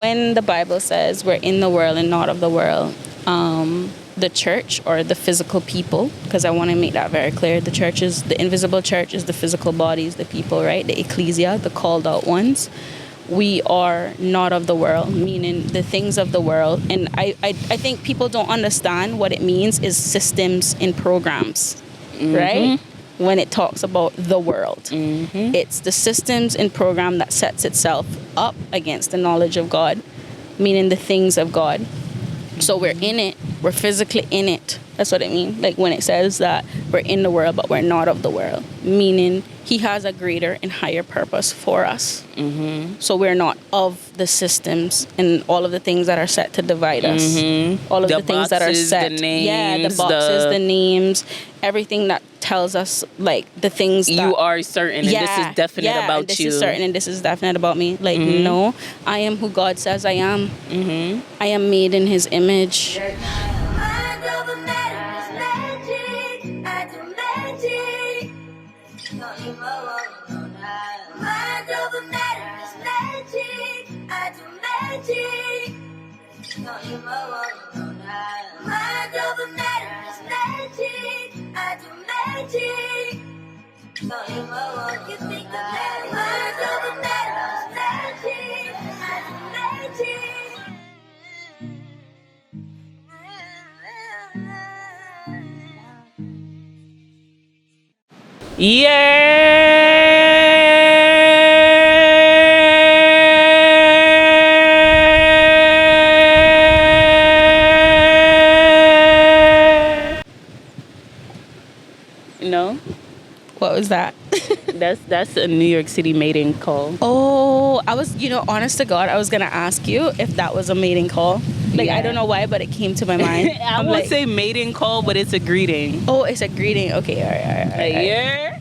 When the Bible says we're in the world and not of the world, the church or the physical people, because I want to make that very clear, the church is the invisible church, is the physical bodies, the people, right? The ecclesia, the called out ones. We are not of the world, meaning the things of the world. And I think people don't understand what it means is systems and programs, right? When it talks about the world. It's the systems and program that sets itself up against the knowledge of God, meaning the things of God. So we're in it. We're physically in it. That's what I mean. Like when it says that we're in the world, but we're not of the world, meaning he has a greater and higher purpose for us. So we're not of the systems and all of the things that are set to divide us. All of the things that are set. The names, the boxes, the names, everything that tells us like the things that you are certain and this is definite about this you. This is certain and this is definite about me. Like, no, I am who God says I am. I am made in his image. No? What was that? That's a New York City mating call. Oh, I was, honest to God, I was going to ask you if that was a mating call. Like, I don't know why, but it came to my mind. I won't say mating call, but it's a greeting. Oh, it's a greeting. Okay, all right. Yeah?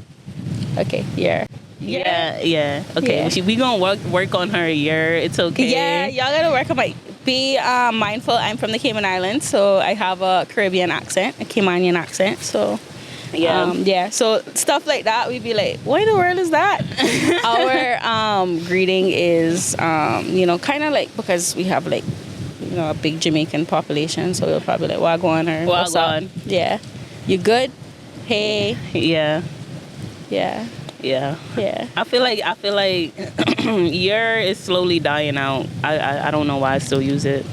Okay, yeah. Yeah. Okay, we gonna work on her year. It's okay. Yeah, y'all gotta work on be mindful. I'm from the Cayman Islands, so I have a Caribbean accent, a Caymanian accent, so... so stuff like that, we'd be like, what in the world is that? Our greeting is, kind of like, because we have like, a big Jamaican population, so we'll probably like, wagwan or what's up? Yeah. You good? Hey. Yeah. I feel like year is slowly dying out. I don't know why I still use it.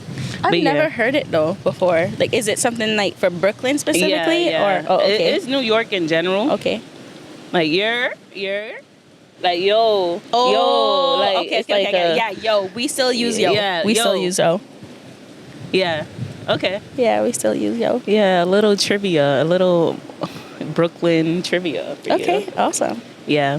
I've never heard it though before. Like, is it something like for Brooklyn specifically, or okay? It's New York in general. Okay. Like you're like yo, like okay. Yeah, yo. We still use yo. Yeah, we still use yo. Yeah. Okay. Yeah, we still use yo. Yeah, a little trivia, a little Brooklyn trivia. Okay, awesome. Yeah.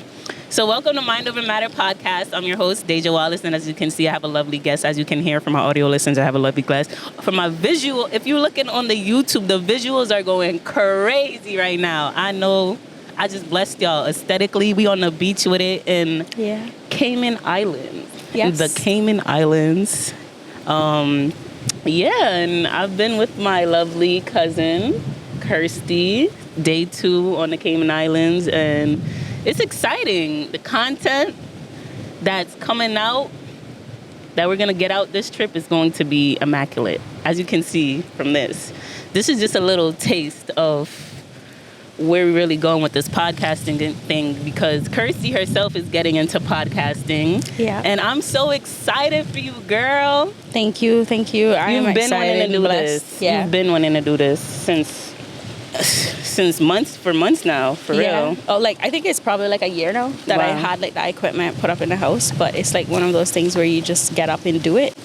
So welcome to Mind Over Matter podcast. I'm your host, DEJA Wallace, and as you can see, I have a lovely guest. As you can hear from my audio listeners, I have a lovely guest. For my visual, if you're looking on the YouTube, the visuals are going crazy right now. I know. I just blessed y'all aesthetically. We on the beach with it in Cayman Islands. Yes. The Cayman Islands. And I've been with my lovely cousin, Kirstie, day 2 on the Cayman Islands, and it's exciting. The content that's coming out, that we're going to get out this trip, is going to be immaculate. As you can see from this is just a little taste of where we're really going with this podcasting thing, because Kirstie herself is getting into podcasting. Yeah. And I'm so excited for you, girl. Thank you. You've been wanting to do this. Yeah. You've been wanting to do this since months now, for real. Oh, like I think it's probably like a year now that I had like the equipment put up in the house, but it's like one of those things where you just get up and do it.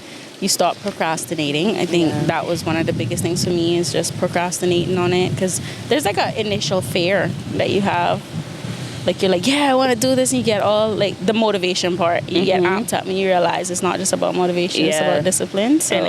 You stop procrastinating. I think that was one of the biggest things for me, is just procrastinating on it, because there's like an initial fear that you have. Like you're like, I want to do this, and you get all like the motivation part. You get amped up and you realize it's not just about motivation, it's about discipline. So. And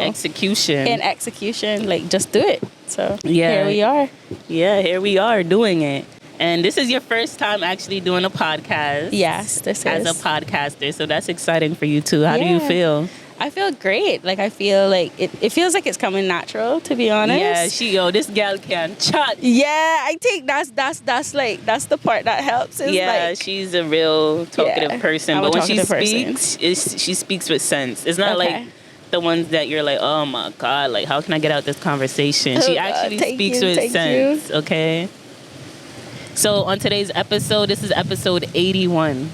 execution. Like just do it. So here we are. Yeah, here we are doing it. And this is your first time actually doing a podcast. Yes, this is. As a podcaster. So that's exciting for you too. How do you feel? I feel great. Like I feel like it feels like it's coming natural, to be honest. Yeah, this gal can chat. Yeah, I think that's the part that helps. She's a real talkative person. But when she speaks with sense. It's not like the ones that you're like, oh my God, like how can I get out this conversation? She actually speaks with sense, okay? So on today's episode, this is episode 81.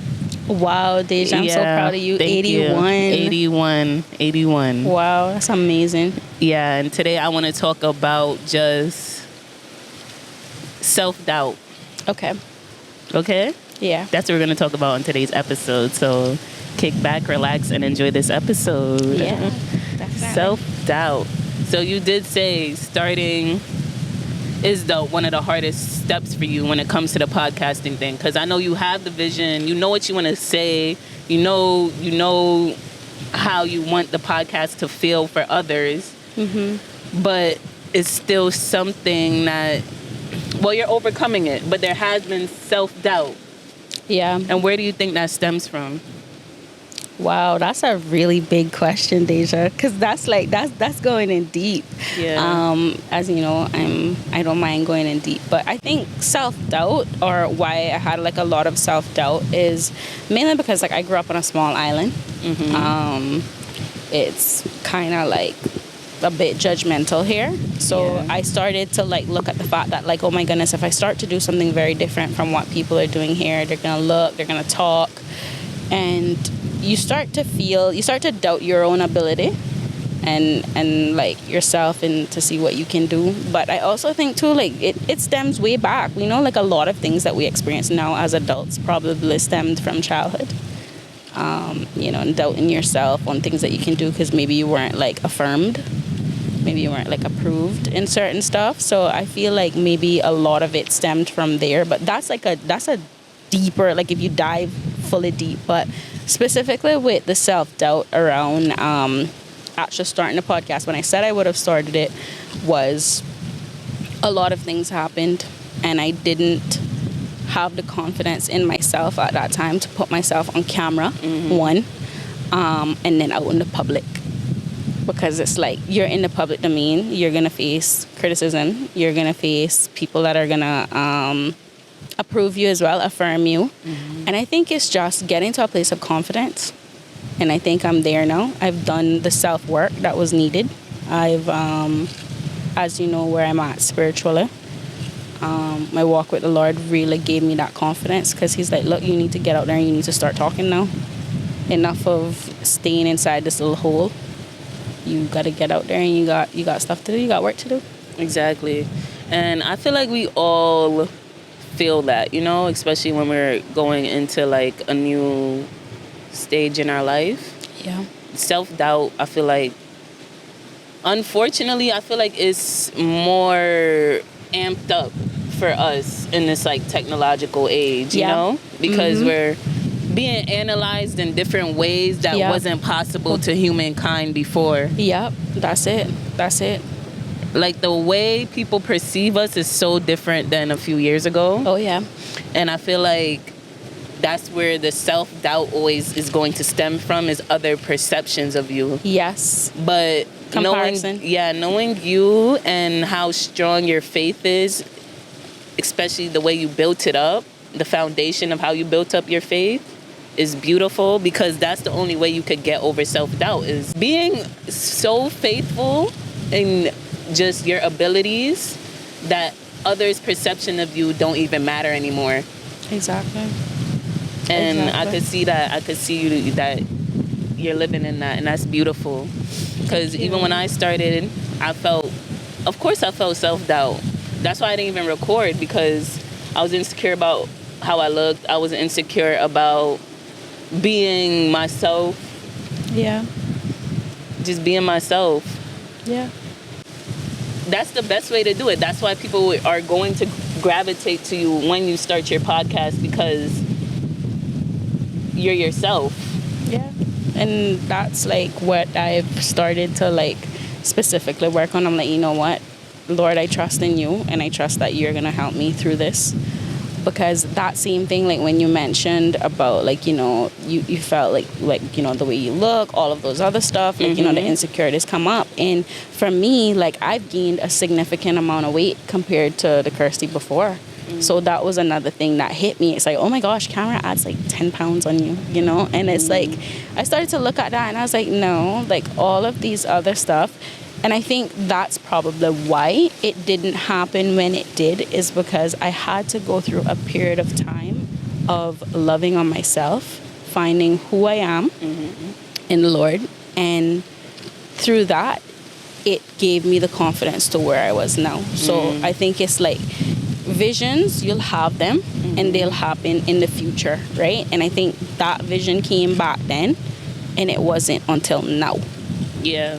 Wow, Deja, I'm so proud of you. Thank 81. 81. Wow, that's amazing. Yeah, and today I want to talk about just self-doubt. Okay? Yeah. That's what we're going to talk about on today's episode. So kick back, relax, and enjoy this episode. Yeah. Definitely. Self-doubt. So you did say starting is one of the hardest steps for you when it comes to the podcasting thing, because I know you have the vision, you know what you want to say, you know how you want the podcast to feel for others, but it's still something that, well, you're overcoming it, but there has been self-doubt. Yeah. And where do you think that stems from? Wow, that's a really big question, Deja, because that's going in deep. Yeah. As you know, I don't mind going in deep, but I think self-doubt, or why I had like a lot of self-doubt, is mainly because like I grew up on a small island. It's kind of like a bit judgmental here, so I started to like look at the fact that like, oh my goodness, if I start to do something very different from what people are doing here, they're gonna talk, and you start to doubt your own ability and like yourself, and to see what you can do. But I also think too, like it stems way back. You know, like a lot of things that we experience now as adults probably stemmed from childhood. You know, and doubting yourself on things that you can do because maybe you weren't like affirmed, maybe you weren't like approved in certain stuff. So I feel like maybe a lot of it stemmed from there. But that's a deeper, like if you dive fully deep. But specifically with the self-doubt around actually starting the podcast, when I said I would have started it, was a lot of things happened, and I didn't have the confidence in myself at that time to put myself on camera, one, and then out in the public. Because it's like, you're in the public domain, you're gonna face criticism, you're gonna face people that are gonna approve you as well, affirm you. And I think it's just getting to a place of confidence, and I think I'm there now. I've done the self-work that was needed. I've as you know, where I'm at spiritually, my walk with the Lord really gave me that confidence, because he's like, look, you need to get out there and you need to start talking now. Enough of staying inside this little hole. You got to get out there, and you got stuff to do, you got work to do. Exactly. And I feel like we all feel that, you know, especially when we're going into like a new stage in our life. Yeah. Self-doubt, I feel like, unfortunately, I feel like it's more amped up for us in this like technological age, you know, because we're being analyzed in different ways that wasn't possible to humankind before. Yep, that's it. Like the way people perceive us is so different than a few years ago. Oh yeah. And I feel like that's where the self-doubt always is going to stem from, is other perceptions of you. Yes. But comparison. knowing you and how strong your faith is, especially the way you built it up, the foundation of how you built up your faith, is beautiful, because that's the only way you could get over self-doubt, is being so faithful in just your abilities that others' perception of you don't even matter anymore. Exactly. And I could see that. I could see you, that you're living in that, and that's beautiful. Because even when I started, I felt self-doubt. That's why I didn't even record, because I was insecure about how I looked. I was insecure about being myself. Yeah. Just being myself. Yeah. That's the best way to do it. That's why people are going to gravitate to you when you start your podcast, because you're yourself. Yeah. And that's like what I've started to like specifically work on. I'm like, you know what, Lord, I trust in you, and I trust that you're gonna help me through this. Because that same thing, like when you mentioned about like, you know, you felt like, you know, the way you look, all of those other stuff, like, you know, the insecurities come up. And for me, like, I've gained a significant amount of weight compared to the Kirstie before. So that was another thing that hit me. It's like, oh my gosh, camera adds like 10 pounds on you, you know? And it's like, I started to look at that and I was like, no, like all of these other stuff. And I think that's probably why it didn't happen when it did, is because I had to go through a period of time of loving on myself, finding who I am in the Lord. And through that, it gave me the confidence to where I was now. So I think it's like visions, you'll have them and they'll happen in the future, right? And I think that vision came back then and it wasn't until now. Yeah.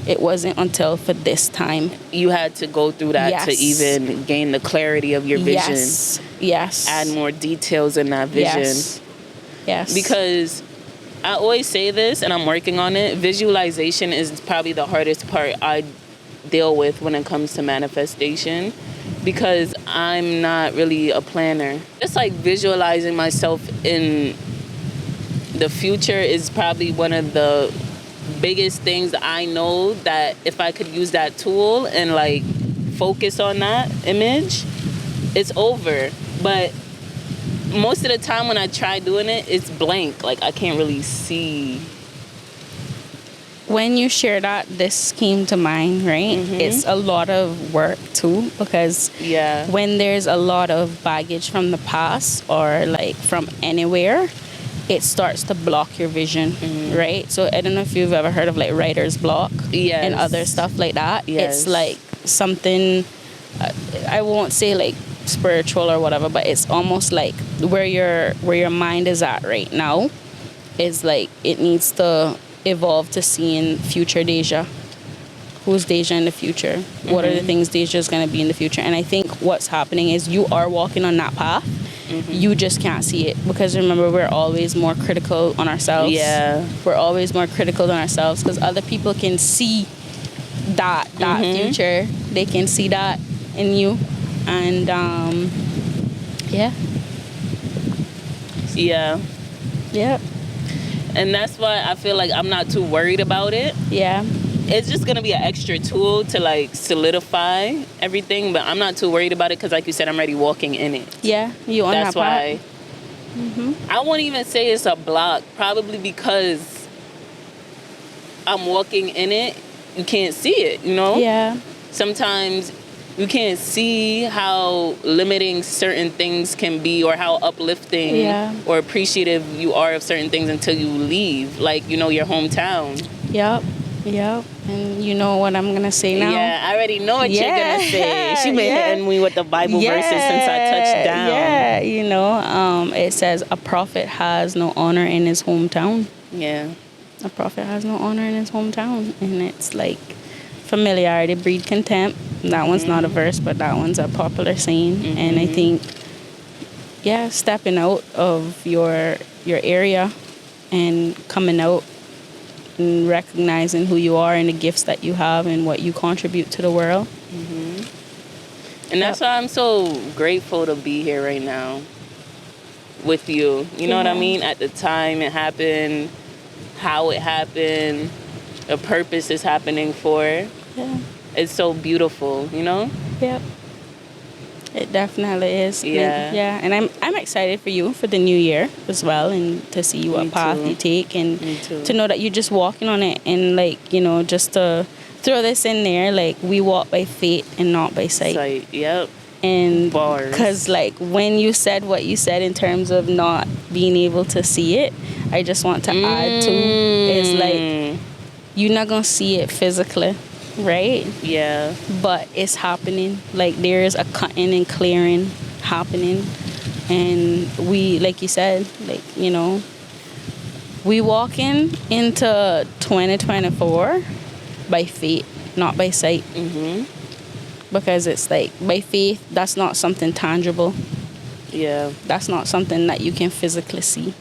It wasn't until for this time. You had to go through that to even gain the clarity of your vision. Yes. Add more details in that vision. Yes. Because I always say this, and I'm working on it, visualization is probably the hardest part I deal with when it comes to manifestation, because I'm not really a planner. Just like visualizing myself in the future is probably one of the biggest things I know, that if I could use that tool and like focus on that image, it's over. But most of the time when I try doing it, it's blank. Like I can't really see. When you share that, this came to mind, right? It's a lot of work too, because when there's a lot of baggage from the past or like from anywhere, it starts to block your vision, right? So I don't know if you've ever heard of like writer's block and other stuff like that. It's like something, I won't say like spiritual or whatever, but it's almost like where your mind is at right now is like it needs to evolve to seeing future DEJA. Who's DEJA in the future? What are the things DEJA is going to be in the future? And I think what's happening is you are walking on that path. You just can't see it, because remember, we're always more critical on ourselves. We're always more critical than ourselves, because other people can see that future. They can see that in you. And yeah. And that's why I feel like I'm not too worried about it. It's just gonna be an extra tool to like solidify everything, but I'm not too worried about it because, like you said, I'm already walking in it. You on that's that why I won't even say it's a block, probably because I'm walking in it. You can't see it, you know? Sometimes you can't see how limiting certain things can be, or how uplifting or appreciative you are of certain things until you leave, like, you know, your hometown. And you know what I'm gonna say now? I already know what you're gonna say. She been hitting me with the Bible verses since I touched down. You know, it says a prophet has no honor in his hometown. A prophet has no honor in his hometown. And it's like, familiarity breed contempt. That one's not a verse, but that one's a popular saying. And I think, stepping out of your area and coming out and recognizing who you are and the gifts that you have and what you contribute to the world. And that's why I'm so grateful to be here right now with you. You know what I mean? At the time it happened, how it happened, the purpose is happening for. It's so beautiful, you know? It definitely is. And I'm excited for you for the new year as well, and to see what path you take, and to know that you're just walking on it. And like, you know, just to throw this in there, like, we walk by faith and not by sight. And because like when you said what you said in terms of not being able to see it, I just want to add to, is like, you're not gonna see it physically, right? But it's happening. Like, there is a cutting and clearing happening, and we, like you said, like, you know, we walking into 2024 by faith, not by sight. Because it's like, by faith, that's not something tangible. That's not something that you can physically see.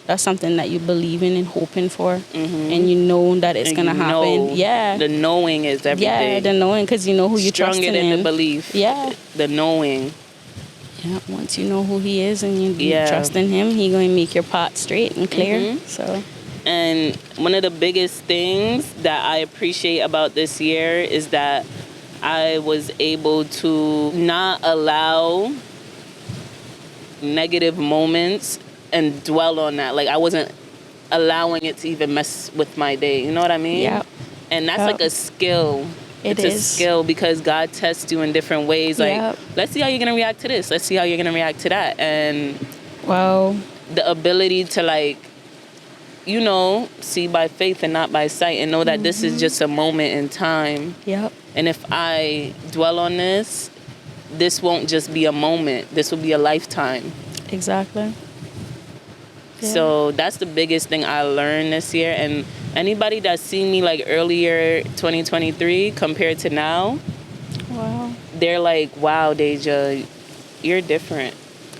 That's something that you believe in and hoping for, and you know that it's gonna happen. The knowing is everything. The knowing, because you know who you trust in. Stronger than the belief. The knowing. Once you know who he is and you trust in him, he gonna make your path straight and clear. So. And one of the biggest things that I appreciate about this year is that I was able to not allow negative moments and dwell on that. Like I wasn't allowing it to even mess with my day. You know what I mean? Yep. And that's Yep. like a skill. It's is. a skill because God tests you in different ways. Like, Yep. let's see how you're going to react to this. Let's see how you're going to react to that. And Wow. the ability to, like, you know, see by faith and not by sight and know that this is just a moment in time. Yep. And if I dwell on this, this won't just be a moment. This will be a lifetime. Exactly. Yeah. So that's the biggest thing I learned this year. And anybody that's seen me like earlier 2023 compared to now, Wow. they're like, wow, DEJA, you're different.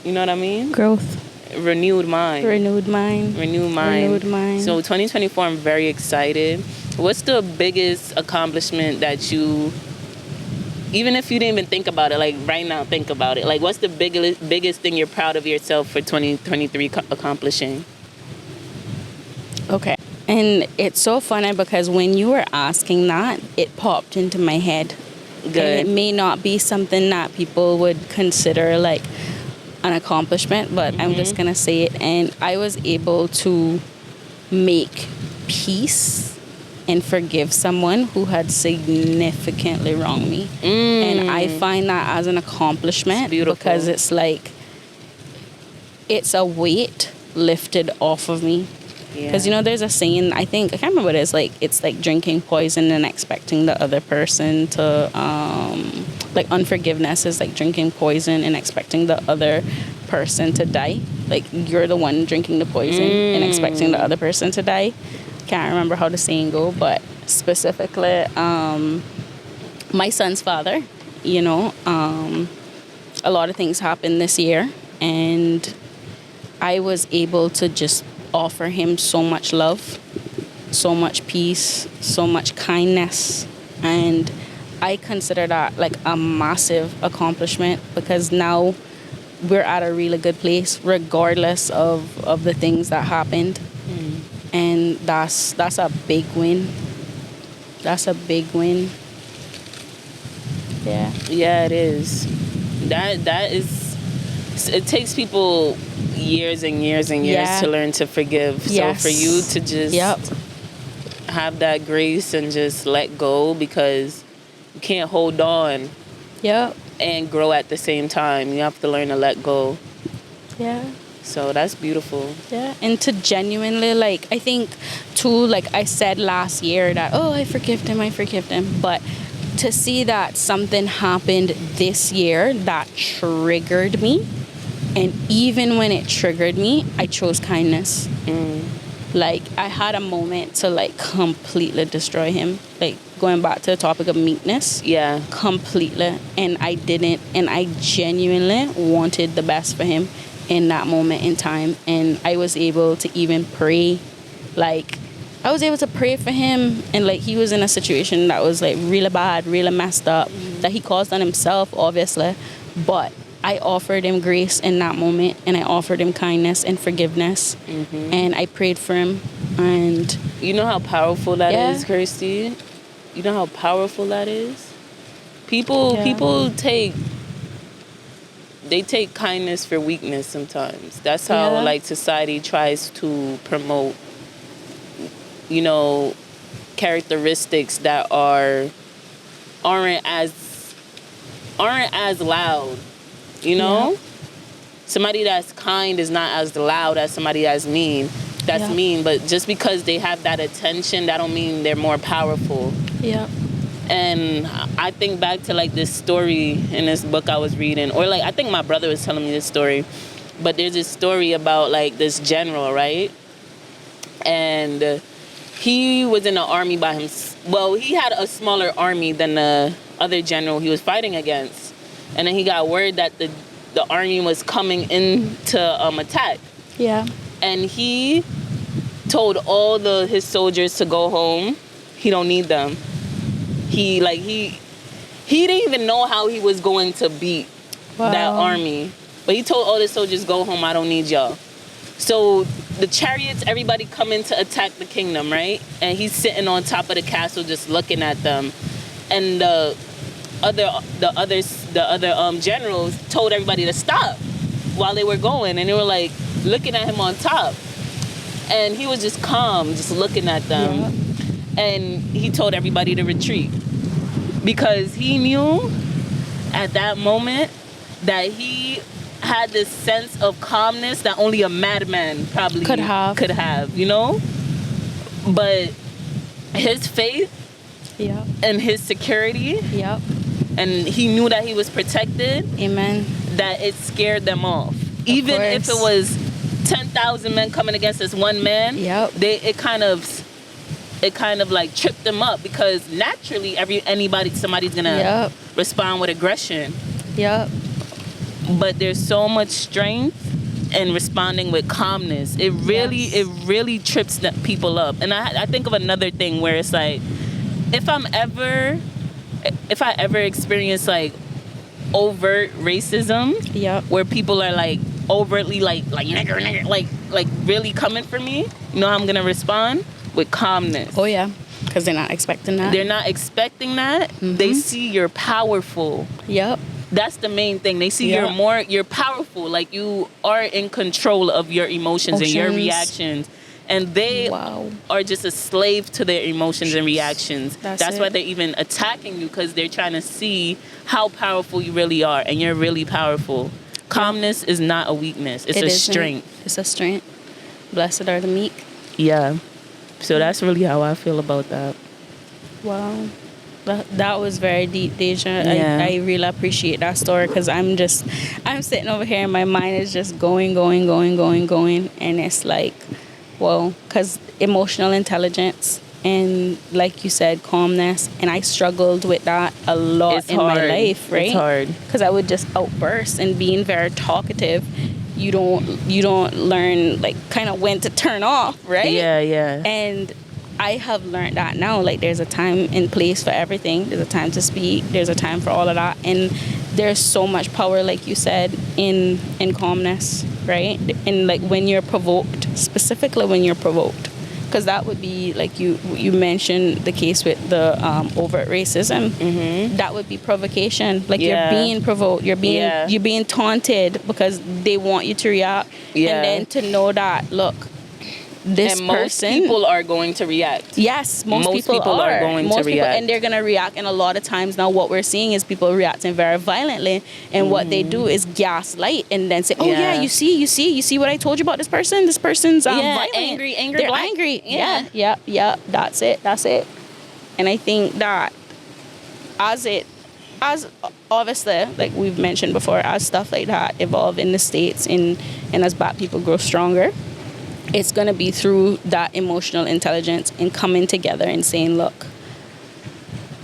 You know what I mean? Growth. Renewed mind. Renewed mind. Renewed mind. Renewed mind. So 2024, I'm very excited. What's the biggest accomplishment that you, even if you didn't even think about it, like right now, think about it. Like, what's the biggest thing you're proud of yourself for 2023 accomplishing? Okay. And it's so funny because when you were asking that, it popped into my head. Good. And it may not be something that people would consider like an accomplishment, but I'm just going to say it. And I was able to make peace and forgive someone who had significantly wronged me. And I find that as an accomplishment because it's like, it's a weight lifted off of me. Because, you know, there's a saying, I can't remember what it is, like, it's like drinking poison and expecting the other person to, like, unforgiveness is like drinking poison and expecting the other person to die. Like, you're the one drinking the poison and expecting the other person to die. Can't remember how the saying go, but specifically, my son's father, you know, a lot of things happened this year, and I was able to just offer him so much love, so much peace, so much kindness, and I consider that like a massive accomplishment because now we're at a really good place regardless of the things that happened. And that's a big win. That's a big win. Yeah, it is. That is, it takes people years and years and years to learn to forgive. So for you to just have that grace and just let go, because you can't hold on and grow at the same time. You have to learn to let go. So that's beautiful. And to genuinely, like, I think too, like I said last year that, oh, I forgive him. But to see that something happened this year that triggered me, and even when it triggered me, I chose kindness. Like, I had a moment to, like, completely destroy him. Like, going back to the topic of meekness. Completely. And I didn't. And I genuinely wanted the best for him in that moment in time. And I was able to even pray. Like, I was able to pray for him. And, like, he was in a situation that was, like, really bad, really messed up. That he caused on himself, obviously. But I offered him grace in that moment, and I offered him kindness and forgiveness, and I prayed for him. And you know how powerful that is, Kirstie? You know how powerful that is? People take kindness for weakness sometimes. That's how like society tries to promote, you know, characteristics that aren't as loud. You know, somebody that's kind is not as loud as somebody that's mean. That's mean, but just because they have that attention, that don't mean they're more powerful. And I think back to like this story in this book I was reading, or like I think my brother was telling me this story. But there's this story about like this general, right? And he was in the army by himself. Well, he had a smaller army than the other general he was fighting against. And then he got word that the army was coming in to attack. And he told all his soldiers to go home. He don't need them. He didn't even know how he was going to beat that army. But he told all the soldiers, go home, I don't need y'all. So the chariots, everybody coming to attack the kingdom, right? And he's sitting on top of the castle just looking at them. And the other generals told everybody to stop. while they were going, and they were like looking at him on top, and he was just calm, just looking at them. And he told everybody to retreat because he knew at that moment that he had this sense of calmness that only a madman probably could have, you know? But his faith and his security, and he knew that he was protected, amen, that it scared them off. Even if it was 10,000 men coming against this one man, it kind of like tripped them up, because naturally somebody's gonna respond with aggression. But there's so much strength in responding with calmness. It really trips people up. And I think of another thing where it's like, if I ever experience like overt racism, where people are like overtly like nigger, like really coming for me, you know how I'm gonna respond? With calmness. Oh yeah, because they're not expecting that. They're not expecting that. They see you're powerful. That's the main thing. They see you're powerful, like you are in control of your emotions and your reactions. And they are just a slave to their emotions and reactions. That's why they're even attacking you, because they're trying to see how powerful you really are, and you're really powerful. Calmness is not a weakness. It's a strength. It's a strength. Blessed are the meek. Yeah. So that's really how I feel about that. Wow. That was very deep, Deja. I really appreciate that story, because I'm sitting over here and my mind is just going. And it's like, well, because emotional intelligence and, like you said, calmness. And I struggled with that a lot my life, right? It's hard. Because I would just outburst, and being very talkative, you don't learn like kind of when to turn off, right? Yeah. And I have learned that now. Like, there's a time and place for everything. There's a time to speak. There's a time for all of that. And there's so much power, like you said, in calmness, right? And like when you're provoked, specifically when you're provoked. Because that would be, like you mentioned the case with the overt racism. That would be provocation. Like you're being provoked. You're being taunted because they want you to react. And then to know that, look, this and most person, people are going to react. Yes, most people are going to react. And they're going to react. And a lot of times now what we're seeing is people reacting very violently. And what they do is gaslight and then say, you see what I told you about this person? This person's violent. Angry. They're black. angry. Yeah. That's it. And I think that as obviously, like we've mentioned before, as stuff like that evolve in the States and as Black people grow stronger, it's going to be through that emotional intelligence and coming together and saying, look,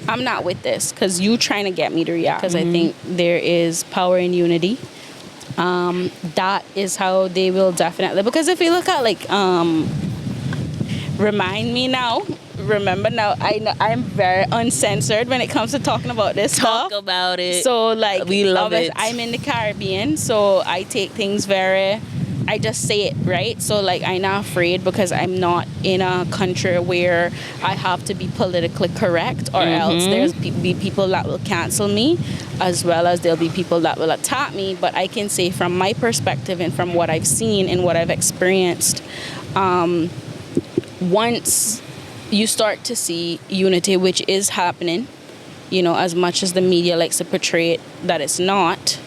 I'm not with this because you trying to get me to react. Because I think there is power in unity. That is how they will definitely, because if you look at like, remember now, I'm very uncensored when it comes to talking about this stuff. Talk about it. So like, we love it. I'm in the Caribbean, so I take things I just say it, right? So like, I'm not afraid because I'm not in a country where I have to be politically correct, or else there's be people that will cancel me, as well as there'll be people that will attack me. But I can say from my perspective and from what I've seen and what I've experienced, once you start to see unity, which is happening, you know, as much as the media likes to portray it that it's not,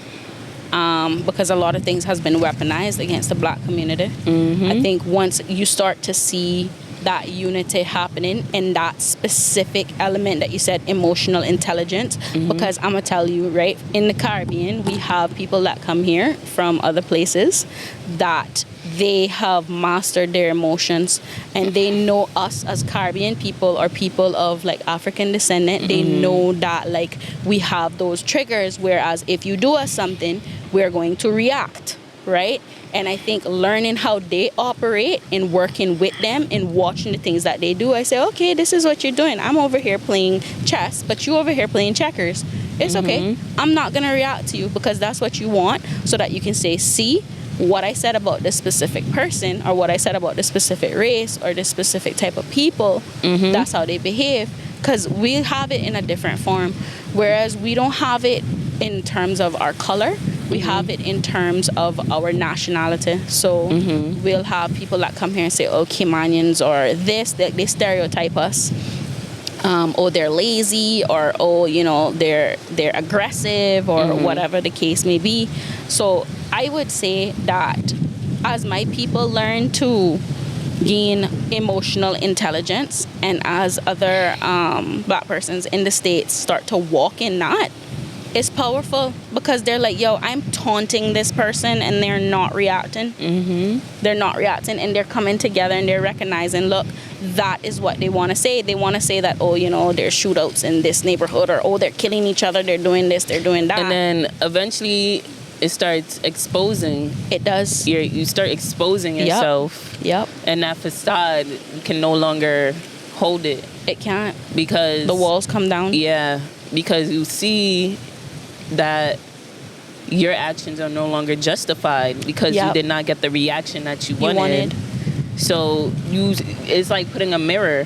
because a lot of things has been weaponized against the Black community. I think once you start to see that unity happening and that specific element that you said, emotional intelligence, because I'm gonna tell you, right, in the Caribbean, we have people that come here from other places that they have mastered their emotions, and they know us as Caribbean people or people of like African descent. They know that like we have those triggers, whereas if you do us something, we're going to react, right? And I think learning how they operate and working with them and watching the things that they do, I say, okay, this is what you're doing. I'm over here playing chess, but you over here playing checkers. It's okay. I'm not going to react to you because that's what you want, so that you can say, see, what I said about this specific person, or what I said about this specific race or this specific type of people, that's how they behave. Because we have it in a different form, whereas we don't have it in terms of our color. We have it in terms of our nationality. So we'll have people that come here and say, oh, Caymanians or this, they stereotype us. Or they're lazy, or they're aggressive, or whatever the case may be. So I would say that as my people learn to gain emotional intelligence, and as other black persons in the States start to walk in that, it's powerful, because they're like, yo, I'm taunting this person and they're not reacting. They're not reacting, and they're coming together and they're recognizing, look, that is what they want to say. They want to say that, oh, there's shootouts in this neighborhood, or, oh, they're killing each other, they're doing this, they're doing that. And then eventually it starts exposing. It does. You start exposing yourself. Yep. And that facade, you can no longer hold it. It can't. Because the walls come down. Yeah. Because you see that your actions are no longer justified, because you did not get the reaction that you wanted. So it's like putting a mirror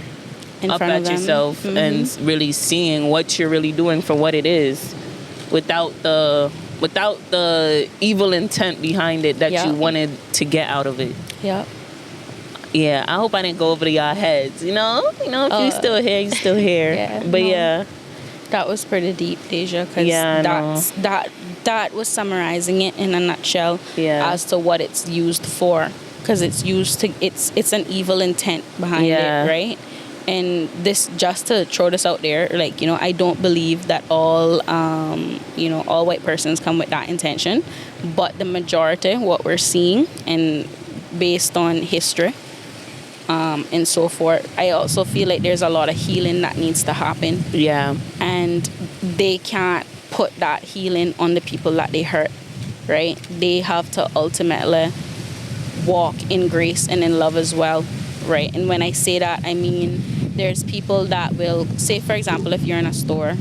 up at yourself and really seeing what you're really doing for what it is, without the evil intent behind it that you wanted to get out of it. Yeah, I hope I didn't go over to y'all heads. If you're still here, you're still here. But that was pretty deep, Deja, because that was summarizing it in a nutshell as to what it's used for. Because it's an evil intent behind it, right? And this, just to throw this out there, I don't believe that all white persons come with that intention, but the majority, what we're seeing, and based on history, and so forth, I also feel like there's a lot of healing that needs to happen. Yeah. And they can't put that healing on the people that they hurt, right? They have to ultimately walk in grace and in love as well, right? And when I say that, I mean there's people that will say, for example, if you're in a store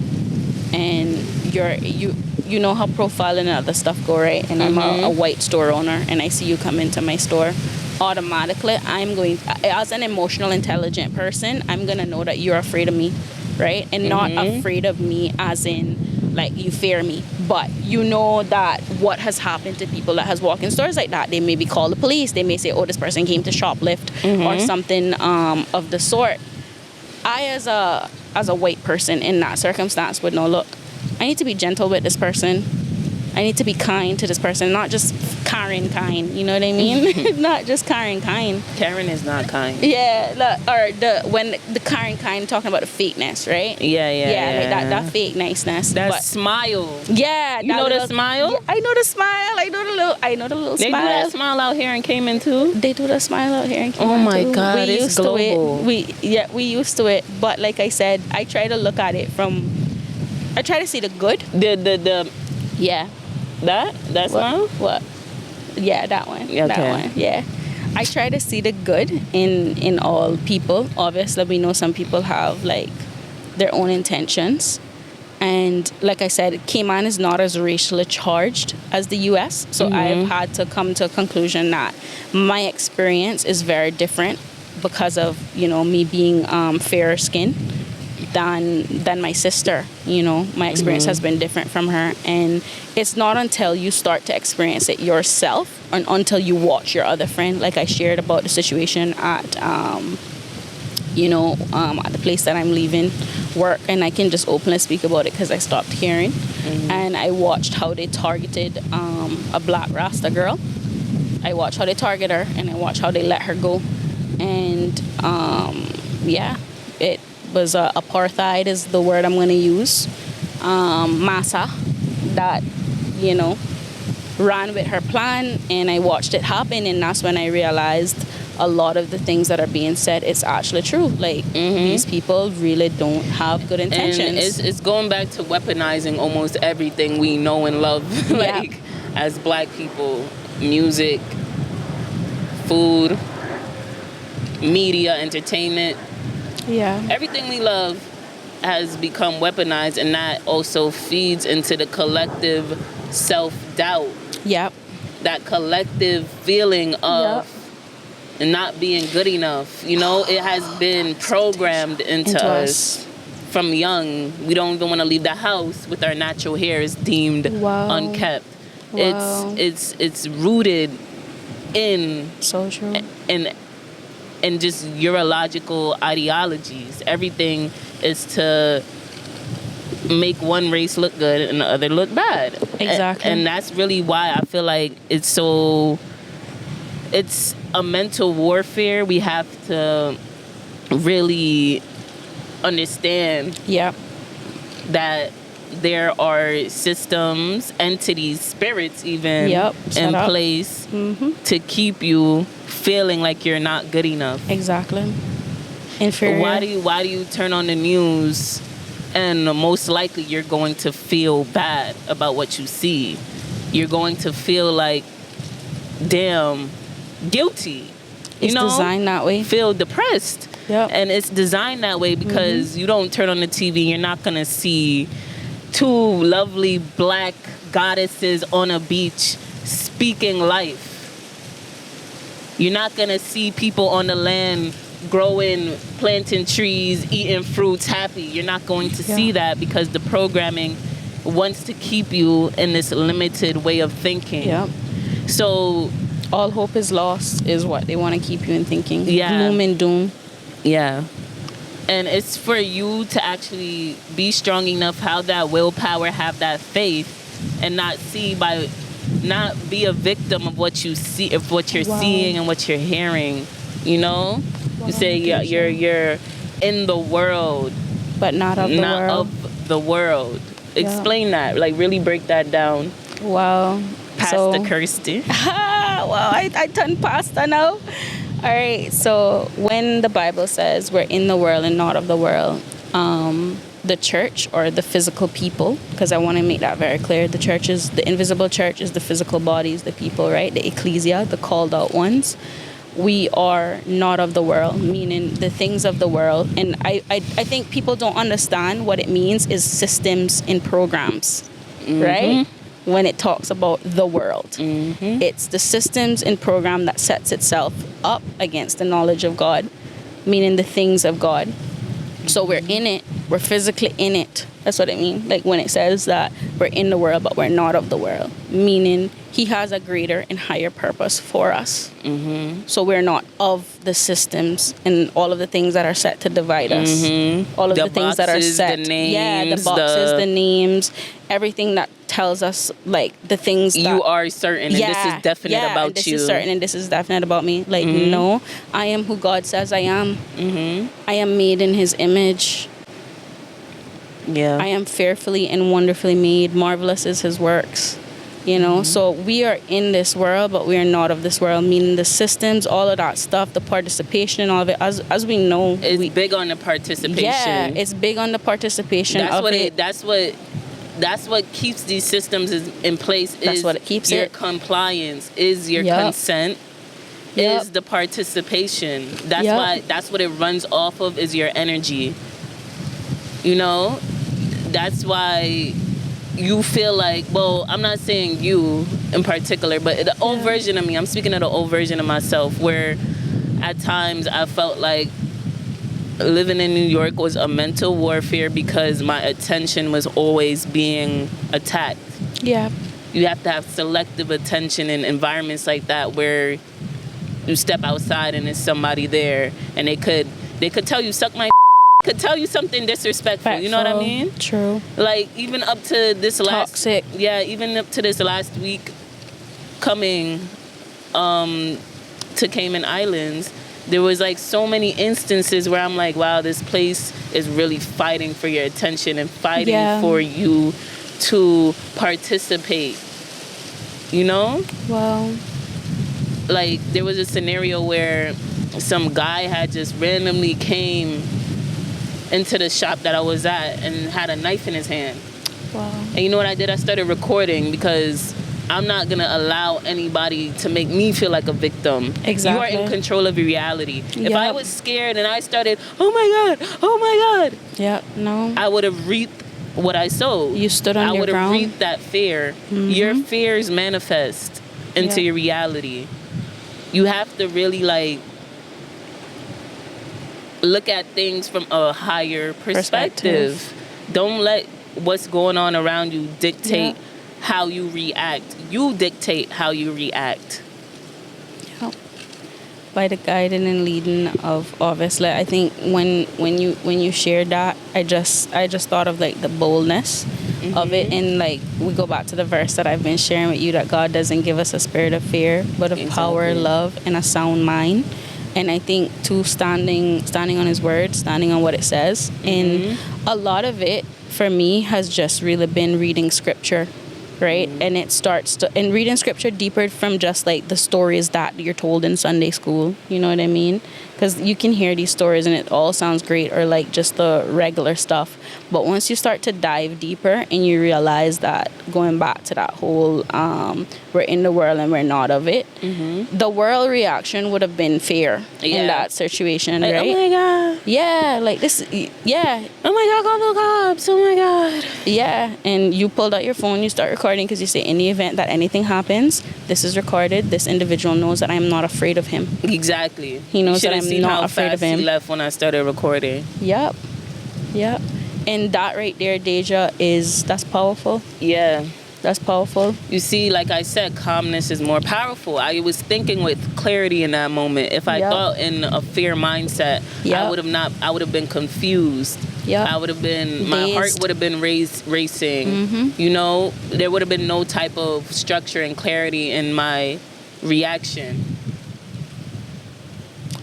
and you know how profiling and other stuff go, right? And I'm a white store owner, and I see you come into my store, automatically I'm going, as an emotional intelligent person, I'm gonna know that you're afraid of me, right? And not afraid of me as in like you fear me, but you know that what has happened to people that has walked in stores like that, they maybe call the police, they may say, oh, this person came to shoplift or something of the sort. I as a white person in that circumstance would know, look, I need to be gentle with this person. I need to be kind to this person, not just Karen kind, you know what I mean? Not just Karen kind. Karen is not kind. Yeah, when the Karen kind, talking about the fakeness, right? Yeah, like that fake niceness. That smile. Yeah, you know the smile. Yeah, I know the smile. I know the little they smile. They do that smile out here in Cayman too. They do the smile out here in Cayman. Oh my too. God, it's global. We used to it, but like I said, I try to look at it I try to see the good. Yeah. That smile? What? Yeah, that one. Okay. That one. Yeah. I try to see the good in all people. Obviously, we know some people have like their own intentions. And like I said, Cayman is not as racially charged as the US. So I've had to come to a conclusion that my experience is very different because of, me being fairer skinned than my sister. My experience has been different from her, and it's not until you start to experience it yourself and until you watch your other friend, like I shared about the situation at at the place that I'm leaving work, and I can just openly speak about it because I stopped hearing. And I watched how they targeted a black Rasta girl. I watched how they target her, and I watched how they let her go. And it was apartheid is the word I'm going to use. Massa that ran with her plan, and I watched it happen, and that's when I realized a lot of the things that are being said, it's actually true. Like these people really don't have good intentions. And it's going back to weaponizing almost everything we know and love. Like as black people, music, food, media, entertainment. Yeah. Everything we love has become weaponized, and that also feeds into the collective self-doubt. Yep. That collective feeling of not being good enough. It has been programmed into us from young. We don't even want to leave the house with our natural hair is deemed unkept. Wow. It's rooted in So true. and just urological ideologies. Everything is to make one race look good and the other look bad. Exactly. And that's really why I feel like it's a mental warfare. We have to really understand Yeah. that there are systems, entities, spirits even Yep. in Set up. place Mm-hmm. to keep you feeling like you're not good enough. Exactly. Inferior. Why do you turn on the news and most likely you're going to feel bad about what you see? You're going to feel like, damn, guilty. It's designed that way. Feel depressed. Yep. And it's designed that way because you don't turn on the TV, you're not going to see two lovely black goddesses on a beach speaking life. You're not going to see people on the land growing, planting trees, eating fruits, happy. You're not going to see that because the programming wants to keep you in this limited way of thinking. Yep. So all hope is lost is what they want to keep you in thinking. Yeah. Gloom and doom. Yeah. And it's for you to actually be strong enough, have that willpower, have that faith, and not be a victim of what you see, of what you're seeing and what you're hearing. You know, you say you're in the world, but not of the world. Of the world. Explain that. Like really break that down. Wow. Pastor Kirstie. Wow, I turned pastor now. All right, so when the Bible says we're in the world and not of the world, the church or the physical people, because I want to make that very clear, the church is, the invisible church is the physical bodies, the people, right? The ecclesia, the called out ones. We are not of the world, meaning the things of the world. And I think people don't understand what it means is systems and programs, right? When it talks about the world. It's the systems and program that sets itself up against the knowledge of God, meaning the things of God. So we're in it, we're physically in it. That's what I mean. Like when it says that we're in the world, but we're not of the world, meaning he has a greater and higher purpose for us. So we're not of the systems and all of the things that are set to divide us. All of the things that are set. The names, yeah, the boxes, the names, everything that tells us like the things that you are certain and this is definite about and this you. is certain and this is definite about me. Like, no, I am who God says I am. I am made in his image. Yeah. I am fearfully and wonderfully made. Marvelous is his works. You know, so we are in this world, but we are not of this world, meaning the systems, all of that stuff, the participation and all of it, as we know. It's big on the participation. Yeah, it's big on the participation That's what keeps these systems in place. That's what it keeps your it. compliance, is your consent, is the participation. That's what it runs off of, is your energy. You know, that's why you feel like, well, I'm not saying you in particular, but the old version of me, I'm speaking of the old version of myself, where at times I felt like living in New York was a mental warfare because my attention was always being attacked. Yeah. You have to have selective attention in environments like that where you step outside and there's somebody there and they could tell you, suck my could tell you something disrespectful. You know what I mean? True. Like even up to this Toxic. even up to this last week coming to Cayman Islands, there was like so many instances where I'm like, wow, this place is really fighting for your attention and fighting for you to participate. You know? Wow. Like there was a scenario where some guy had just randomly came into the shop that I was at and had a knife in his hand. Wow. And you know what I did? I started recording because I'm not going to allow anybody to make me feel like a victim. Exactly. You are in control of your reality. Yep. If I was scared and I started, oh my God. Yeah, no. I would have reaped what I sowed. You stood on your ground. I would have reaped that fear. Your fears manifest into your reality. You have to really like look at things from a higher perspective. Don't let what's going on around you dictate how you react. You dictate how you react. Yeah. By the guiding and leading of obviously, I think when you shared that, I just thought of like the boldness of it, and like we go back to the verse that I've been sharing with you, that God doesn't give us a spirit of fear, but of power, love, and a sound mind. And I think too, standing on His word, standing on what it says, and a lot of it for me has just really been reading scripture, right? And it starts to, and reading scripture deeper from just like the stories that you're told in Sunday school, you know what I mean? Because you can hear these stories and it all sounds great, or like just the regular stuff, but once you start to dive deeper and you realize that, going back to that whole we're in the world and we're not of it, the world reaction would have been fear in that situation, like, right? Oh my God. Yeah, like this. Yeah. Oh my God, call the cops. Oh my God. Yeah, and you pulled out your phone, you start recording, because you say, in the event that anything happens, this is recorded. This individual knows that I am not afraid of him. Exactly. He knows that I'm not afraid of him. He left when I started recording. Yep. And that right there, DEJA, that's powerful. Yeah. That's powerful. You see, like I said, calmness is more powerful. I was thinking with clarity in that moment. If I thought in a fear mindset, I would have been confused. I would have been, my heart would have been racing. You know, there would have been no type of structure and clarity in my reaction.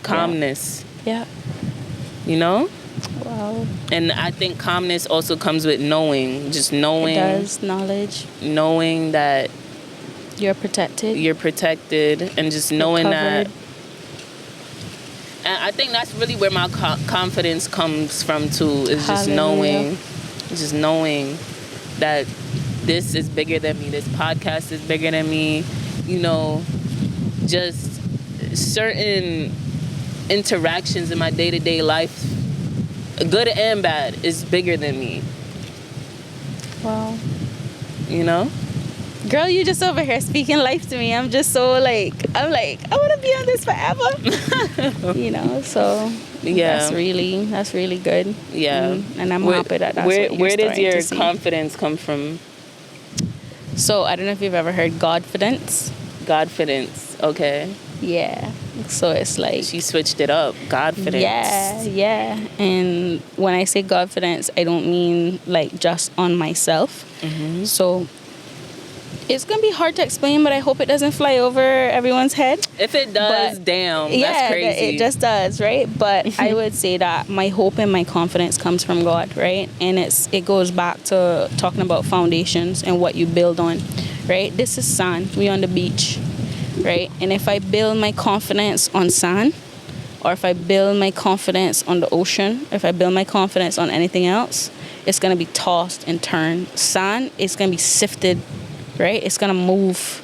Calmness. Yeah. You know? Wow. And I think calmness also comes with knowing. Just knowing. It does. Knowledge. Knowing that you're protected. And just knowing that. And I think that's really where my confidence comes from too. Is just knowing that this is bigger than me. This podcast is bigger than me. You know, just certain interactions in my day-to-day life, good and bad, is bigger than me. Wow. You know? Girl, you just over here speaking life to me. I'm just so like, I want to be on this forever. You know, so that's really good. Yeah. And I'm happy that that's where does your confidence come from? So I don't know if you've ever heard God-fidence. God-fidence, okay. Yeah. So it's like, she switched it up. God-fidence. Yeah. And when I say God-fidence, I don't mean like just on myself. So it's gonna be hard to explain, but I hope it doesn't fly over everyone's head. If it does, that's crazy. It just does, right? But I would say that my hope and my confidence comes from God, right? And it goes back to talking about foundations and what you build on, right? This is sand. We on the beach, right? And if I build my confidence on sand, or if I build my confidence on the ocean, or if I build my confidence on anything else, it's gonna be tossed and turned. Sand is gonna be sifted, right? It's gonna move.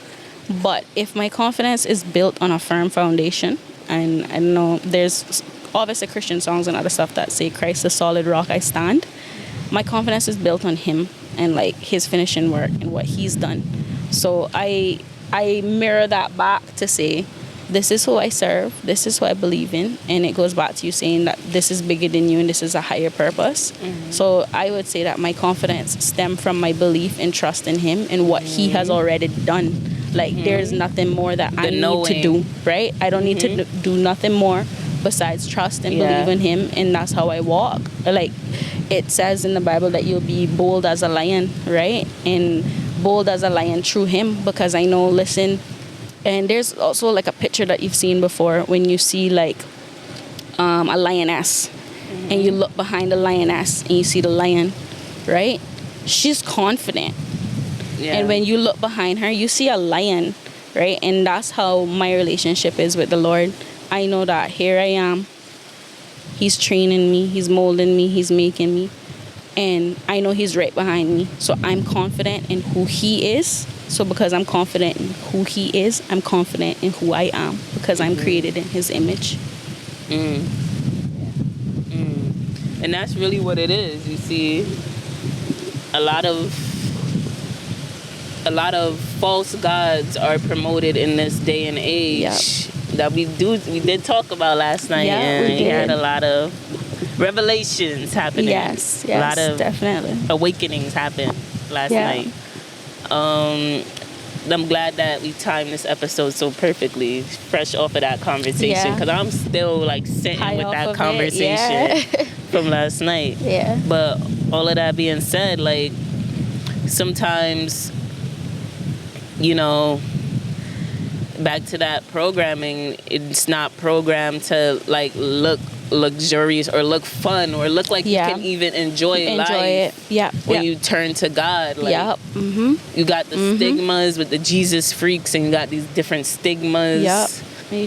But if my confidence is built on a firm foundation, and I don't know, there's obviously Christian songs and other stuff that say, Christ the solid rock I stand. My confidence is built on Him and like His finishing work and what He's done. So I mirror that back to say, this is who I serve, this is who I believe in, and it goes back to you saying that this is bigger than you and this is a higher purpose. So I would say that my confidence stems from my belief and trust in Him and what He has already done. Like there's nothing more that I need to do, right? I don't need to do nothing more besides trust and believe in Him, and that's how I walk. Like it says in the Bible that you'll be bold as a lion, right? And bold as a lion through Him, because I know, listen, and there's also like a picture that you've seen before when you see like a lioness and you look behind the lioness and you see the lion, right? She's confident. And when you look behind her, you see a lion, right? And that's how my relationship is with the Lord. I know that here I am. He's training me. He's molding me. He's making me. And I know He's right behind me. So I'm confident in who He is. So because I'm confident in who He is, I'm confident in who I am, because I'm created in His image. And that's really what it is. You see, a lot of false gods are promoted in this day and age that we did talk about last night. And we had a lot of revelations happening. Yes, a lot of definitely awakenings happened last night. I'm glad that we timed this episode so perfectly, fresh off of that conversation, because I'm still like sitting High with off that of it, conversation from last night. Yeah. But all of that being said, like, sometimes, you know, back to that programming, it's not programmed to like look luxurious or look fun or look like you can even enjoy life when you turn to God. Like, you got the stigmas with the Jesus freaks, and you got these different stigmas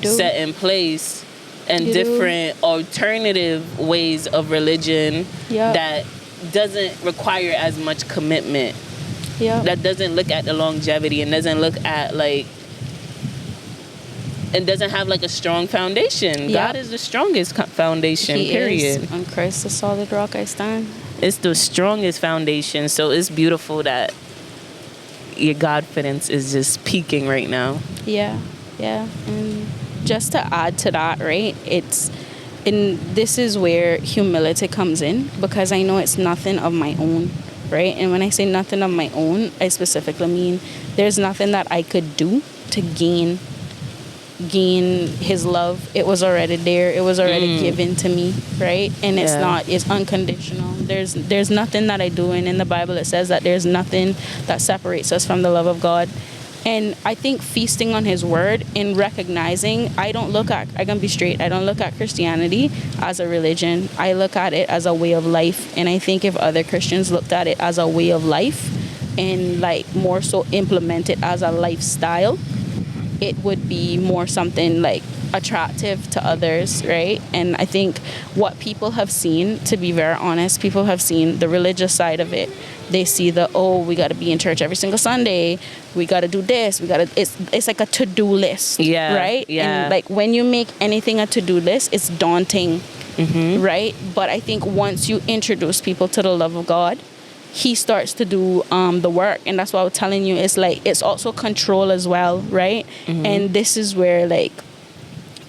set in place, and different alternative ways of religion that doesn't require as much commitment, that doesn't look at the longevity and doesn't look at like, and doesn't have like a strong foundation. God is the strongest foundation, period. On Christ the solid rock I stand. It's the strongest foundation. So it's beautiful that your God-fidence is just peaking right now. Yeah. And just to add to that, right, this is where humility comes in, because I know it's nothing of my own, right? And when I say nothing of my own, I specifically mean there's nothing that I could do to gain his love. It was already there. It was already given to me, right? And it's unconditional. There's nothing that I do, and in the Bible it says that there's nothing that separates us from the love of God. And I think feasting on his word and recognizing, I don't look at Christianity as a religion. I look at it as a way of life. And I think if other Christians looked at it as a way of life and like more so implement it as a lifestyle, it would be more something like attractive to others, right? And I think what people have seen, to be very honest, people have seen the religious side of it. They see we got to be in church every single Sunday. We got to do this. It's like a to-do list, right? Yeah. And like when you make anything a to-do list, it's daunting, right? But I think once you introduce people to the love of God, he starts to do the work. And that's what I was telling you. It's like, it's also control as well, right? And this is where like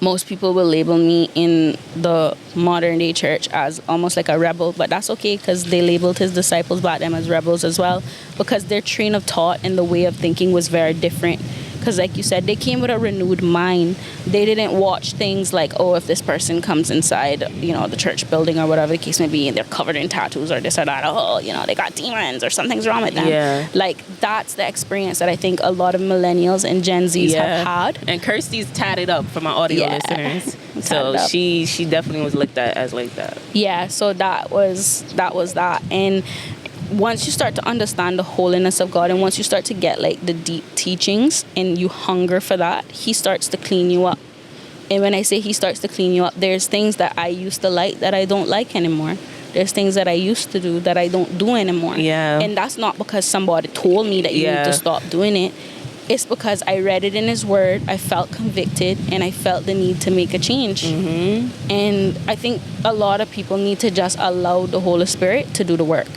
most people will label me in the modern day church as almost like a rebel, but that's okay, because they labeled his disciples back then as rebels as well, because their train of thought and the way of thinking was very different. Because like you said, they came with a renewed mind. They didn't watch things like, if this person comes inside, the church building or whatever the case may be, and they're covered in tattoos or this or that, they got demons or something's wrong with them. Yeah. Like, that's the experience that I think a lot of millennials and Gen Zs have had. And Kirstie's tatted up for my audio listeners. So she definitely was looked at as like that. Yeah, so that was that. And once you start to understand the holiness of God, and once you start to get like the deep teachings and you hunger for that, he starts to clean you up. And when I say he starts to clean you up, there's things that I used to like that I don't like anymore. There's things that I used to do that I don't do anymore. Yeah. And that's not because somebody told me that you need to stop doing it. It's because I read it in his word, I felt convicted, and I felt the need to make a change. And I think a lot of people need to just allow the Holy Spirit to do the work.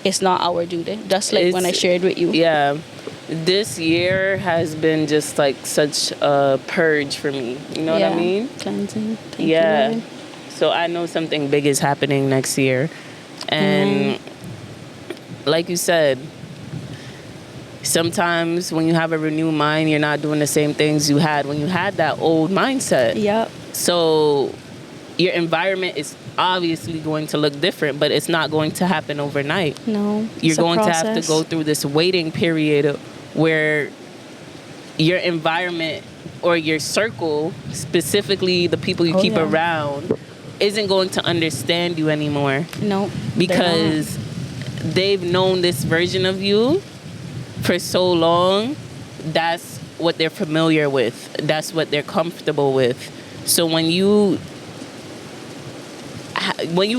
It's not our duty, just like when I shared with you. Yeah. This year has been just like such a purge for me. You know what I mean? Cleansing. Thank you, Lord. So I know something big is happening next year. And like you said, sometimes when you have a renewed mind, you're not doing the same things you had when you had that old mindset. Yep. So your environment is obviously going to look different, but it's not going to happen overnight. No. You're going to have to go through this waiting period where your environment or your circle, specifically the people you keep around, isn't going to understand you anymore. No. Because they've known this version of you for so long. That's what they're familiar with. That's what they're comfortable with. So when you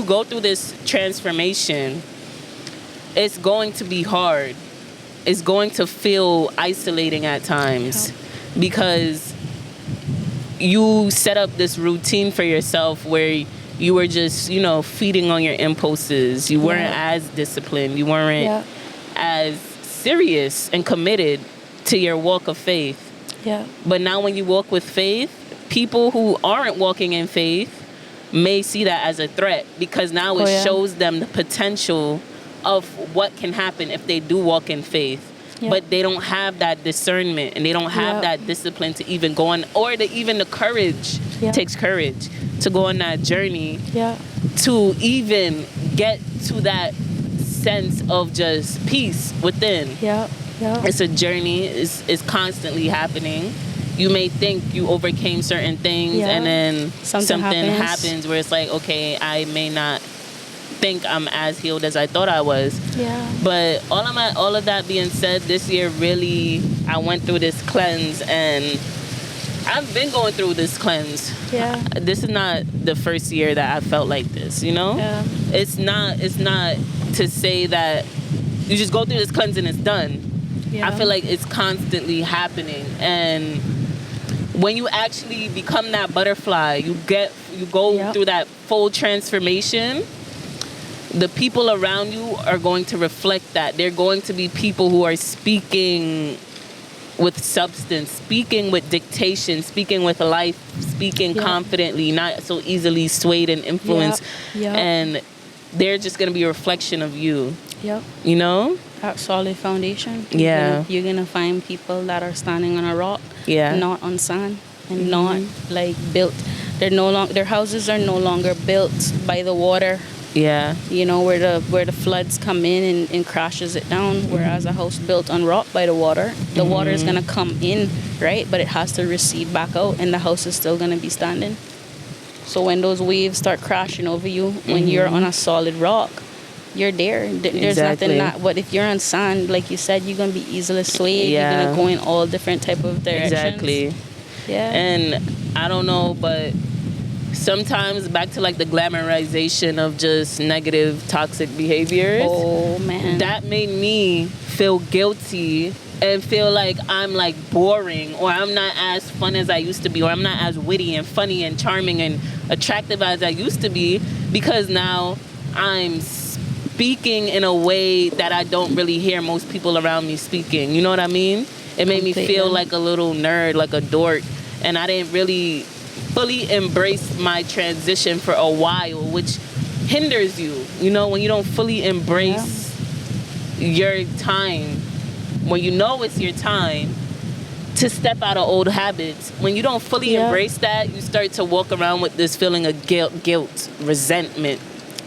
go through this transformation, it's going to be hard. It's going to feel isolating at times because you set up this routine for yourself where you were just, feeding on your impulses. You weren't as disciplined. You weren't as serious and committed to your walk of faith. Yeah. But now when you walk with faith, people who aren't walking in faith may see that as a threat, because now it shows them the potential of what can happen if they do walk in faith. but they don't have that discernment, and they don't have that discipline to even go on, or even the courage. Takes courage to go on that journey to even get to that sense of just peace within. It's a journey. It's constantly happening. You may think you overcame certain things, and then something happens where it's like, okay, I may not think I'm as healed as I thought I was. But all of that being said, this year really I went through this cleanse, and I've been going through this cleanse. This is not the first year that I felt like this, you know? It's not to say that you just go through this cleanse and it's done. I feel like it's constantly happening, and when you actually become that butterfly, you go through that full transformation. The people around you are going to reflect that. They're going to be people who are speaking with substance, speaking with dictation, speaking with life, speaking confidently, not so easily swayed and influenced. And they're just going to be a reflection of you. You know? That solid foundation. You're gonna find people that are standing on a rock, not on sand, and not like built. Their houses are no longer built by the water. You know, where the floods come in and crashes it down. Whereas a house built on rock by the water is gonna come in, right? But it has to recede back out, and the house is still gonna be standing. So when those waves start crashing over you, when you're on a solid rock, you're there. There's nothing not. But if you're on sand, like you said, you're gonna be easily swayed. You're gonna go in all different type of directions. And I don't know, but sometimes back to like the glamorization of just negative, toxic behaviors. Oh man, that made me feel guilty and feel like I'm like boring, or I'm not as fun as I used to be, or I'm not as witty and funny and charming and attractive as I used to be, because now I'm speaking in a way that I don't really hear most people around me speaking. You know what I mean? It made me feel like a little nerd, like a dork, and I didn't really fully embrace my transition for a while, which hinders you. You know, when you don't fully embrace your time, when you know it's your time to step out of old habits, when you don't fully embrace that, you start to walk around with this feeling of guilt, resentment.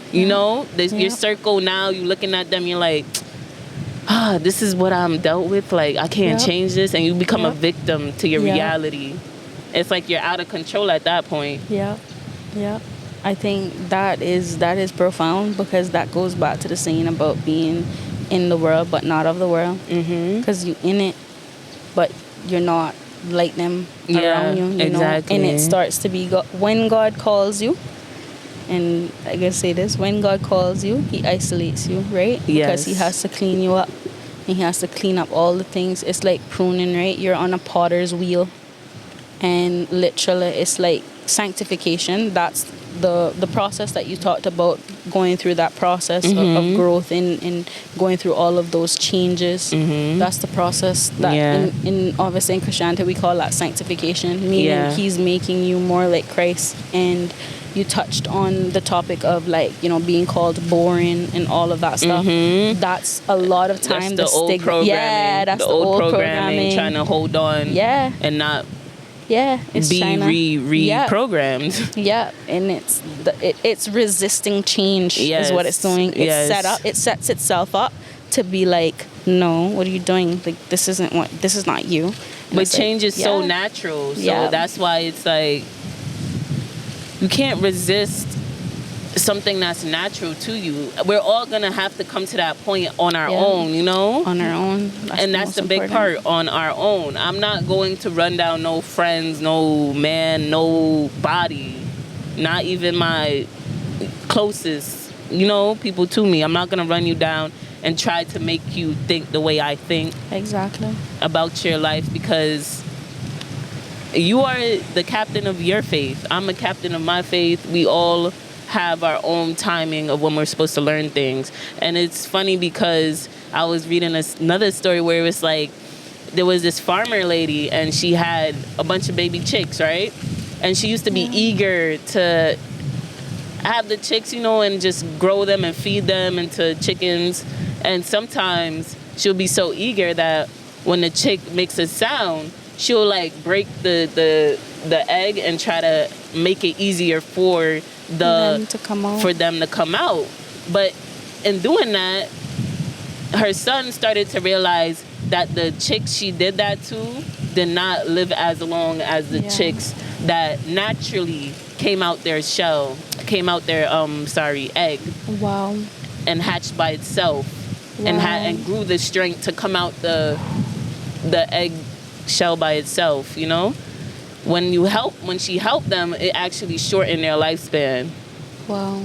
You know, your circle now, you looking at them, you're like, this is what I'm dealt with. Like, I can't change this. And you become a victim to your reality. It's like you're out of control at that point. I think that is profound, because that goes back to the saying about being in the world but not of the world. Because you're in it, but you're not like them around you. You know? And it starts to be when God calls you. And I gotta say this, when God calls you, he isolates you, right? Because he has to clean you up. And he has to clean up all the things. It's like pruning, right? You're on a potter's wheel. And literally, it's like sanctification. That's the process that you talked about, going through that process of growth and going through all of those changes. That's the process that in obviously in Christianity we call that sanctification, meaning he's making you more like Christ. And you touched on the topic of, like, you know, being called boring and all of that stuff. That's a lot of time that's the old programming. That's the old programming, trying to hold on and not it's be reprogrammed. And it's resisting change is what it's doing. It sets itself up to be like, no, what are you doing? Like, this is not you. And but change is so natural, so that's why it's like you can't resist something that's natural to you. We're all gonna have to come to that point on our own, you know? On our own. That's the big part, on our own. I'm not going to run down no friends, no man, no body, not even my closest, you know, people to me. I'm not gonna run you down and try to make you think the way I think about your life, because you are the captain of your faith. I'm a captain of my faith. We all have our own timing of when we're supposed to learn things. And it's funny because I was reading another story where it was like, there was this farmer lady and she had a bunch of baby chicks, right? And she used to be eager to have the chicks, you know, and just grow them and feed them into chickens. And sometimes she'll be so eager that when the chick makes a sound, she'll like break the egg and try to make it easier for them to come out. But in doing that, her son started to realize that the chicks she did that to did not live as long as the chicks that naturally came out their egg. Wow. And hatched by itself. Wow. And grew the strength to come out the egg shell by itself, you know? When she helped them, it actually shortened their lifespan. Wow.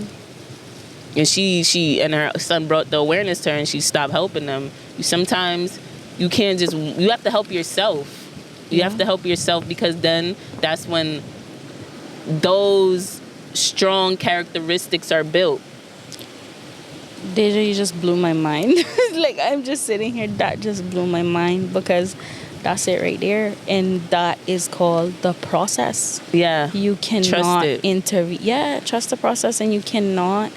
And she and her son brought the awareness to her, and she stopped helping them. Sometimes you have to help yourself. You have to help yourself, because then that's when those strong characteristics are built. DEJA, you just blew my mind. Like, I'm just sitting here, that just blew my mind, because that's it right there. And that is called the process. Yeah. You cannot intervene. Yeah, trust the process, and you cannot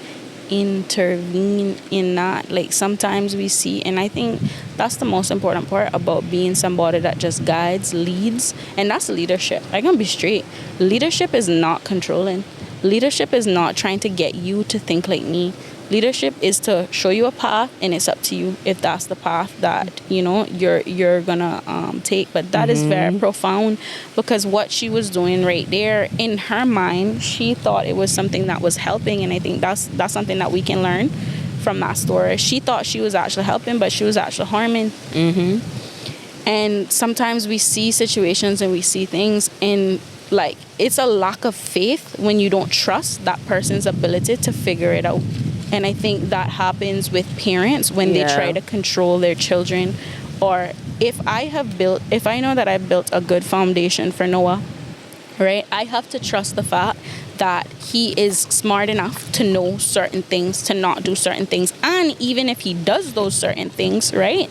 intervene in that. Like, sometimes we see, and I think that's the most important part about being somebody that just guides, leads, and that's leadership. I'm gonna be straight. Leadership is not controlling. Leadership is not trying to get you to think like me. Leadership is to show you a path, and it's up to you if that's the path that you're gonna take. But that is very profound, because what she was doing right there, in her mind, she thought it was something that was helping, and I think that's something that we can learn from that story. She thought she was actually helping, but she was actually harming. And sometimes we see situations and we see things, and like, it's a lack of faith when you don't trust that person's ability to figure it out. And I think that happens with parents when they try to control their children. Or if I know that I've built a good foundation for Noah, right, I have to trust the fact that he is smart enough to know certain things, to not do certain things. And even if he does those certain things, right,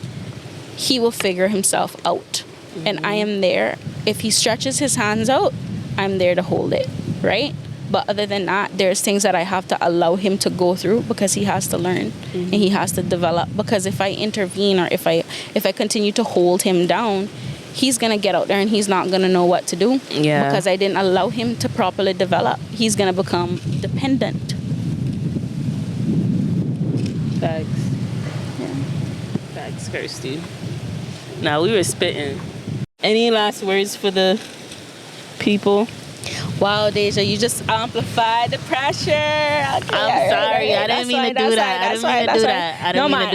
he will figure himself out. And I am there. If he stretches his hands out, I'm there to hold it, right? But other than that, there's things that I have to allow him to go through, because he has to learn and he has to develop. Because if I intervene, or if I continue to hold him down, he's gonna get out there and he's not gonna know what to do. Yeah. Because I didn't allow him to properly develop. He's gonna become dependent. Facts. Yeah. Facts, Kirstie. Now, we were spitting. Any last words for the people? Wow, DEJA, you just amplified the pressure. Okay, I'm sorry. I didn't mean to do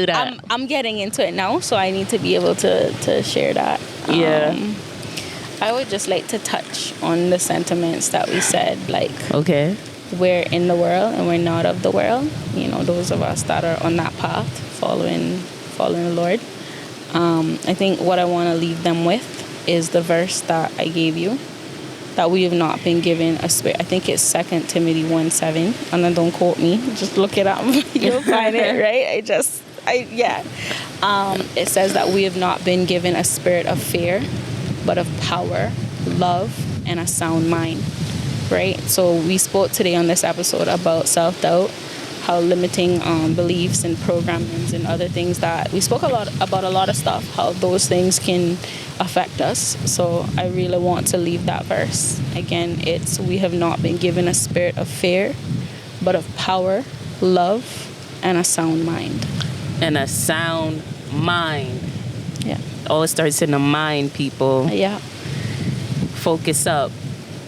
that. I'm getting into it now, so I need to be able to share that. Yeah. I would just like to touch on the sentiments that we said, like, okay, we're in the world and we're not of the world. You know, those of us that are on that path, following the Lord. I think what I want to leave them with is the verse that I gave you, that we have not been given a spirit. I think it's 2 Timothy 1:7, and then don't quote me, just look it up. You'll find it, right? It says that we have not been given a spirit of fear, but of power, love, and a sound mind, right? So we spoke today on this episode about self-doubt, how limiting beliefs and programmings and other things, that we spoke about a lot of stuff, how those things can affect us. So I really want to leave that verse. Again, it's, we have not been given a spirit of fear, but of power, love, and a sound mind. And a sound mind. Yeah. All it starts in the mind, people. Yeah. Focus up.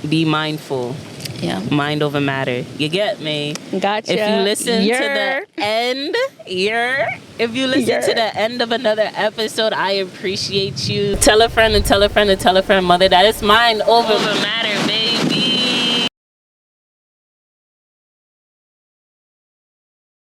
Be mindful. Yeah. Mind over matter. You get me? Gotcha. If you listen to the end, if you listen to the end of another episode, I appreciate you. Tell a friend and tell a friend and tell a friend, mother, that it's mind over matter, baby.